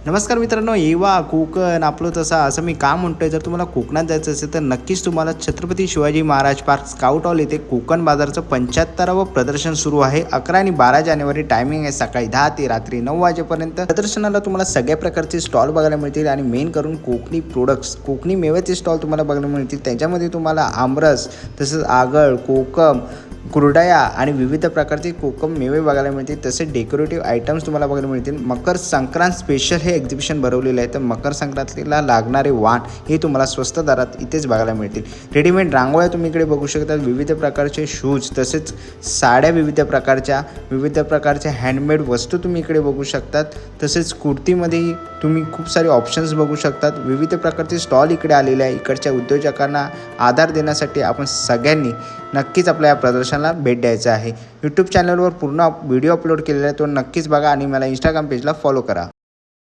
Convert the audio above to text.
नमस्कार मित्रांनो, येवा कोकण आपलं तसा असं मी का म्हणतोय, जर तुम्हाला कोकणात जायचं असेल तर नक्कीच तुम्हाला Chhatrapati Shivaji Maharaj park scout hall येथे कोकण बाजारचं 75वं प्रदर्शन सुरू आहे. 11 आणि 12 जानेवारी टायमिंग आहे सकाळी 10 ते रात्री 9 वाजेपर्यंत. प्रदर्शनाला तुम्हाला सगळ्या प्रकारचे स्टॉल बघायला मिळतील आणि मेन करून कोकणी प्रोडक्ट्स, कोकणी मेव्याचे स्टॉल तुम्हाला बघायला मिळतील. त्याच्यामध्ये तुम्हाला आमरस, तसंच आगळ, कोकम, कुरडया आणि विविध प्रकारचे कोकम मेवे बघायला मिळतील. तसेच डेकोरेटिव्ह आयटम्स तुम्हाला बघायला मिळतील. मकर संक्रांत स्पेशल हे एक्झिबिशन भरवलेलं आहे. तर मकर संक्रांतीला लागणारे वाण हे तुम्हाला स्वस्त दरात इथेच बघायला मिळतील. रेडीमेड रांगोळ्या तुम्ही इकडे बघू शकता. विविध प्रकारचे शूज, तसेच साड्या विविध प्रकारच्या हँडमेड वस्तू तुम्ही इकडे बघू शकतात. तसेच कुर्तीमध्येही तुम्ही खूप सारे ऑप्शन्स बघू शकतात. विविध प्रकारचे स्टॉल इकडे आलेले आहे. इकडच्या उद्योजकांना आधार देण्यासाठी आपण सगळ्यांनी नक्कीच आपल्या या प्रदर्शनाला भेट द्यायचं आहे. यूट्यूब चॅनलवर पूर्ण व्हिडिओ अपलोड केलेला आहे, तो नक्कीच बघा आणि मला इंस्टाग्राम पेजला फॉलो करा.